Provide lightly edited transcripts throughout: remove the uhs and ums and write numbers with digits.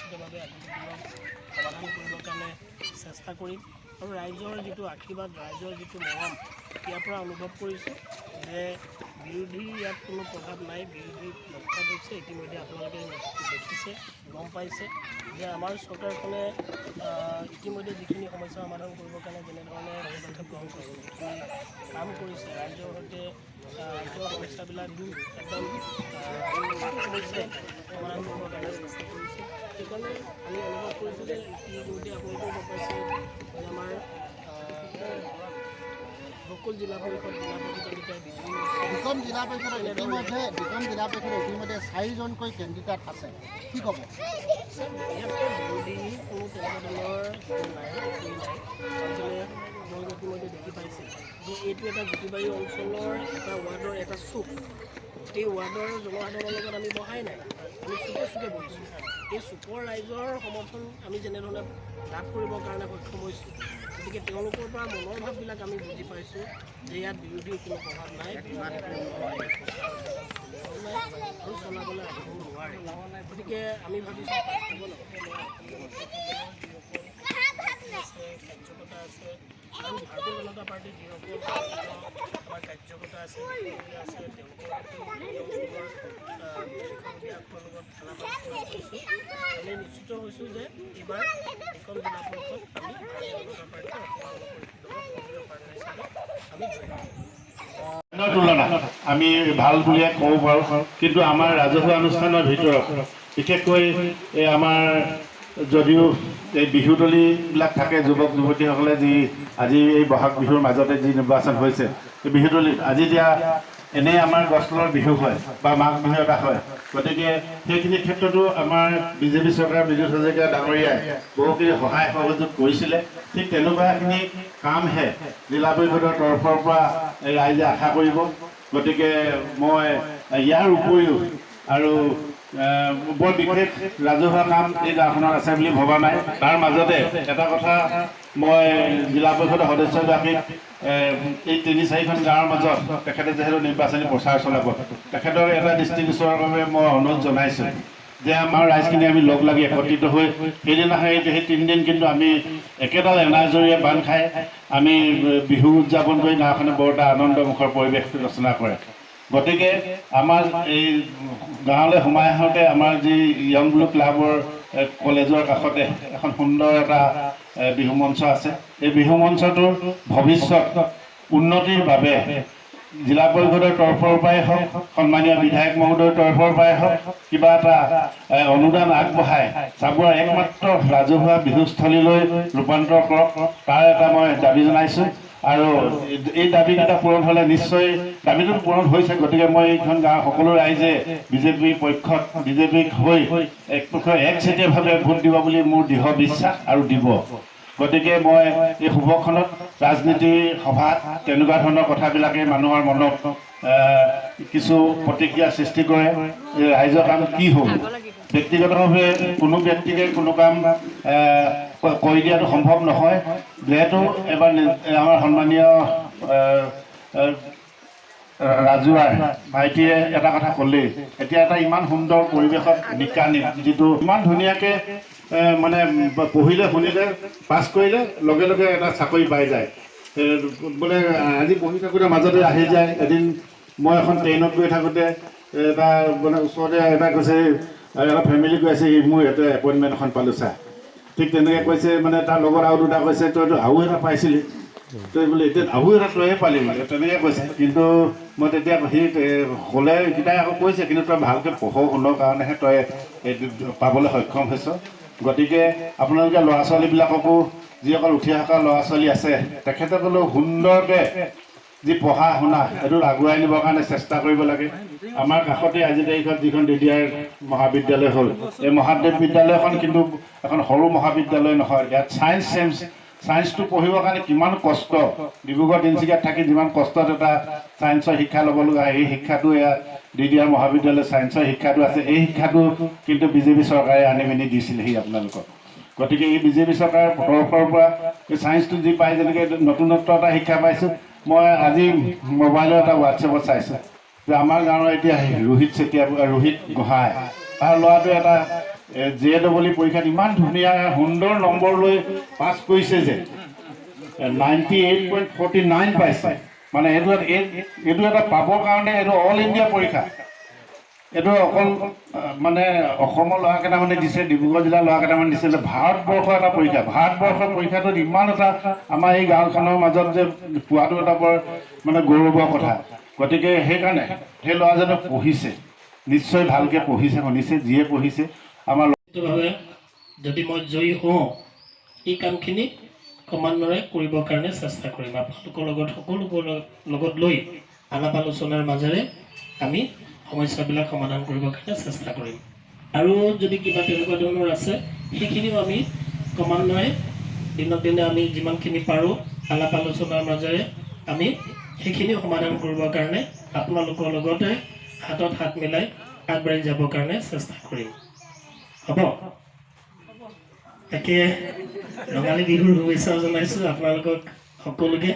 নিশ্চিতভাৱে আগন্তুক দিনত সমাধান কৰিবৰ কাৰণে চেষ্টা কৰিম আৰু ৰাইজৰ যিটো আশীৰ্বাদ ৰাইজৰ যিটো মৰম ইয়াৰ পৰা অনুভৱ কৰিছোঁ যে বিৰোধীৰ ইয়াত কোনো প্ৰভাৱ নাই। বিৰোধী লক্ষাত হৈছে ইতিমধ্যে আপোনালোকে দেখিছে গম পাইছে যে আমাৰ চৰকাৰখনে ইতিমধ্যে যিখিনি সমস্যা সমাধান কৰিবৰ কাৰণে যেনেধৰণে পদক্ষেপ গ্ৰহণ কৰিছে যিখিনি কাম কৰিছে ৰাইজৰ সৈতে ৰাইজৰ সমস্যাবিলাক একদম সমস্যাই সমাধান কৰিবৰ কাৰণে চেষ্টা কৰিছে। সেইকাৰণে আমি অনুভৱ কৰিছোঁ যে ইতিমধ্যে আপোনালোকেও গম পাইছে যে আমাৰ সকলো জিলা পৰিষদ জিলা প্ৰতিযোগিতাই দুখন জিলা পৰিষদত ইতিমধ্যে 4জনকৈ কেণ্ডিডেট আছে, কি ক'ব? ইয়াতকৈ বিৰোধী কোনো তেনেকুৱা ধৰণৰ নাই আচলতে আপোনালোকে ইতিমধ্যে দেখি পাইছে যে এইটো এটা গুটিবাৰী অঞ্চলৰ এটা ৱাৰ্ডৰ এটা চুক। এই ৱাৰ্ডৰ জনসাধাৰণৰ লগত আমি বহাই নাই, আমি চুকে চুকে বহিছোঁ। এই চুকৰ ৰাইজৰ সমৰ্থন আমি যেনেধৰণে লাভ কৰিবৰ কাৰণে সক্ষম হৈছোঁ, গতিকে তেওঁলোকৰ পৰা মনৰ ভাৱবিলাক আমি বুজি পাইছোঁ যে ইয়াত বিৰোধীৰ কোনো প্ৰভাৱ নাই আৰু চলাবলৈ আহিব নোৱাৰে। গতিকে আমি ভাবিছোঁ কাৰ্যকৰ্তা আছে আৰু ভাৰতীয় জনতা পাৰ্টীৰ যিসকল আমাৰ কাৰ্যকৰ্তা আছে তেওঁলোকৰ আমি নিশ্চিত হৈছোঁ যে এইবাৰ এখন জিলা পৰিষদ আমি ভাৰতীয় জনতা পাৰ্টীৰ আমি তুলনাত আমি ভাল বুলিয়ে ক'ব পাৰোঁ। কিন্তু আমাৰ ৰাজহুৱা অনুষ্ঠানৰ ভিতৰত বিশেষকৈ এই আমাৰ যদিও এই বিহুতলীবিলাক থাকে যুৱক যুৱতীসকলে যি আজি এই বহাগ বিহুৰ মাজতে যি নিৰ্বাচন হৈছে এই বিহুতলী আজি দিয়া এনেই আমাৰ গছতলৰ বিহু হয় বা মাঘ বিহু এটা হয়। গতিকে সেইখিনি ক্ষেত্ৰতো আমাৰ বিজেপি চৰকাৰ বিজু হাজৰিকা ডাঙৰীয়াই বহুখিনি সহায় সহযোগ কৰিছিলে। ঠিক তেনেকুৱাখিনি কামহে জিলা পৰিষদৰ তৰফৰ পৰা ৰাইজে আশা কৰিব। গতিকে মই ইয়াৰ উপৰিও আৰু বৰ বিশেষ ৰাজহুৱা কাম এই গাঁওখনত আছে বুলি ভবা নাই। তাৰ মাজতে এটা কথা মই জিলা পৰিষদৰ সদস্যগৰাকীক এই ৩-৪খন গাঁৱৰ মাজত তেখেতে যিহেতু নিৰ্বাচনী প্ৰচাৰ চলাব তেখেতৰ এটা দৃষ্টিগোচৰৰ বাবে মই অনুৰোধ জনাইছোঁ যে আমাৰ ৰাইজখিনি আমি লগ লাগি একত্ৰিত হৈ সেইদিনাখন সেই 3 দিন কিন্তু আমি একেডাল এনাজৰীয়ে বান্ধ খাই আমি বিহু উদযাপন কৰি গাঁওখনে বৰ এটা আনন্দমুখৰ পৰিৱেশ ৰচনা কৰে। গতিকে আমাৰ এই গাঁৱলৈ সোমাই আহোঁতে আমাৰ যি য়ং ব্লু ক্লাবৰ কলেজৰ কাষতে এখন সুন্দৰ এটা বিহু মঞ্চ আছে। এই বিহু মঞ্চটোৰ ভৱিষ্যত উন্নতিৰ বাবে জিলা পৰিষদৰ তৰফৰ পৰাই হওক সন্মানীয় বিধায়ক মহোদয়ৰ তৰফৰ পৰাই হওক কিবা এটা অনুদান আগবঢ়াই চাবুৱাৰ একমাত্ৰ ৰাজহুৱা বিহুস্থলীলৈ ৰূপান্তৰ কৰক, তাৰ এটা মই দাবী জনাইছোঁ। আৰু এই দাবীকেইটা পূৰণ হ'লে নিশ্চয় দাবীটো পূৰণ হৈছে। গতিকে মই এইখন গাঁৱৰ সকলো ৰাইজে বিজেপিৰ পক্ষত বিজেপিক হৈ একচেটিয়াভাৱে ভোট দিব বুলি মোৰ দৃঢ় বিশ্বাস আৰু দিব। গতিকে মই এই শুভক্ষণত ৰাজনীতিৰ সভাত তেনেকুৱা ধৰণৰ কথাবিলাকে মানুহৰ মনত কিছু প্ৰতিক্ৰিয়া সৃষ্টি কৰে। ৰাইজৰ কাম কি হ'ব, ব্যক্তিগতভাৱে কোনো ব্যক্তিকে কোনো কাম কৰি দিয়াটো সম্ভৱ নহয়। যিহেতু এবাৰ আমাৰ সন্মানীয় ৰাজুৱাৰ ভাইটিয়ে এটা কথা ক'লেই, এতিয়া এটা ইমান সুন্দৰ পৰিৱেশত বিজ্ঞানী যিটো ইমান ধুনীয়াকৈ মানে পঢ়িলে শুনিলে পাছ কৰিলে লগে লগে এটা চাকৰি পাই যায় বোলে। আজি পঢ়ি থাকোঁতে মাজতে আহি যায়। এদিন মই এখন ট্ৰেইনত গৈ থাকোঁতে এটা মানে ওচৰতে এটা কৈছে এটা ফেমিলি কৈ আছে মোৰ ইয়াতে এপইণ্টমেণ্ট এখন পালোঁ ছাৰ। ঠিক তেনেকৈ কৈছে মানে তাৰ লগত আৰু দুটা কৈছে তইতো আৰু এটা পাইছিলি, তই বোলে এতিয়া আৰু এটা তইহে পালি মানে তেনেকৈ কৈছে। কিন্তু মই তেতিয়া সি ক'লে এইকেইটাই আকৌ কৈছে কিন্তু তই ভালকৈ পঢ় শুনৰ কাৰণেহে তই পাবলৈ সক্ষম হৈছ। গতিকে আপোনালোকে ল'ৰা ছোৱালীবিলাককো যিসকল উঠি অহা ল'ৰা ছোৱালী আছে তেখেতসকলেও সুন্দৰকৈ যি পঢ়া শুনা সেইটো আগুৱাই নিবৰ কাৰণে চেষ্টা কৰিব লাগে। আমাৰ কাষতে আজি তাৰিখত যিখন DDR মহাবিদ্যালয় হ'ল, এই মহাদেৱ বিদ্যালয়খন কিন্তু এখন সৰু মহাবিদ্যালয় নহয়। ইয়াত ছায়েন্সটো পঢ়িবৰ কাৰণে কিমান কষ্ট, ডিব্ৰুগড় তিনিচুকীয়াত থাকি যিমান কষ্টত এটা ছায়েন্সৰ শিক্ষা ল'ব লগা এই শিক্ষাটো ইয়াত DDR মহাবিদ্যালয় ছায়েন্সৰ শিক্ষাটো আছে। এই শিক্ষাটো কিন্তু বিজেপি চৰকাৰে আনি মেলি দিছিলেহি আপোনালোকক। গতিকে এই বিজেপি চৰকাৰৰ তৰফৰ পৰা এই ছায়েন্সটো যি পায় যেনেকৈ নতুনত্ব এটা শিক্ষা পাইছোঁ। মই আজি মোবাইলৰ এটা হোৱাটছএপত চাইছোঁ যে আমাৰ গাঁৱৰ এতিয়া ৰোহিত গোহাঁই তাৰ ল'ৰাটোৱে এটা JEE পৰীক্ষাত ইমান ধুনীয়া সুন্দৰ নম্বৰ লৈ পাছ কৰিছে যে 98.49 পাইছে। মানে এইটো এটা পাবৰ কাৰণে এইটো অল ইণ্ডিয়া পৰীক্ষা। এইটো অকল মানে অসমৰ ল'ৰা কেইটামানে দিছে, ডিব্ৰুগড় জিলাৰ ল'ৰা কেইটামান দিছে, ভাৰতবৰ্ষৰ এটা পৰীক্ষা। ভাৰতবৰ্ষৰ পৰীক্ষাটোত ইমান এটা আমাৰ এই গাঁওখনৰ মাজত যে পোৱাটো এটা বৰ মানে গৌৰৱৰ কথা। গতিকে সেইকাৰণে সেই ল'ৰাজনে পঢ়িছে, নিশ্চয় ভালকৈ পঢ়িছে, শুনিছে, যিয়ে পঢ়িছে আমাৰ ভাৱে যদি মই জয়ী হওঁ এই কামখিনি ক্ৰমান্বয়ে কৰিবৰ কাৰণে চেষ্টা কৰিম। আপোনালোকৰ লগত সকলোবোৰ লগত লৈ আলাপ আলোচনাৰ মাজেৰে আমি সমস্যাবিলাক সমাধান কৰিবৰ কাৰণে চেষ্টা কৰিম। আৰু যদি কিবা তেনেকুৱা ধৰণৰ আছে সেইখিনিও আমি ক্ৰমান্বয়ে দিনক দিনে আমি যিমানখিনি পাৰোঁ আলাপ আলোচনাৰ মাজেৰে আমি সেইখিনিও সমাধান কৰিবৰ কাৰণে আপোনালোকৰ লগতে হাতত হাত মিলাই আগবাঢ়ি যাবৰ কাৰণে চেষ্টা কৰিম। হ'ব? তাকে ৰঙালী বিহুৰ শুভেচ্ছা জনাইছোঁ আপোনালোকক সকলোকে,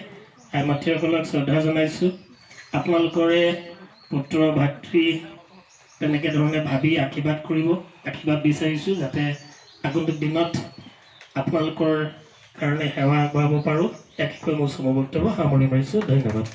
আই মাতৃসকলক শ্ৰদ্ধা জনাইছোঁ। আপোনালোকৰে পুত্ৰ ভাতৃ তেনেকৈ ধৰণে ভাবি আশীৰ্বাদ কৰিব, আশীৰ্বাদ বিচাৰিছোঁ যাতে আগন্তুক দিনত আপোনালোকৰ কাৰণে সেৱা আগবঢ়াব পাৰোঁ। একেকৈ মোৰ চমু বক্তব্য সামৰণি মাৰিছোঁ। ধন্যবাদ।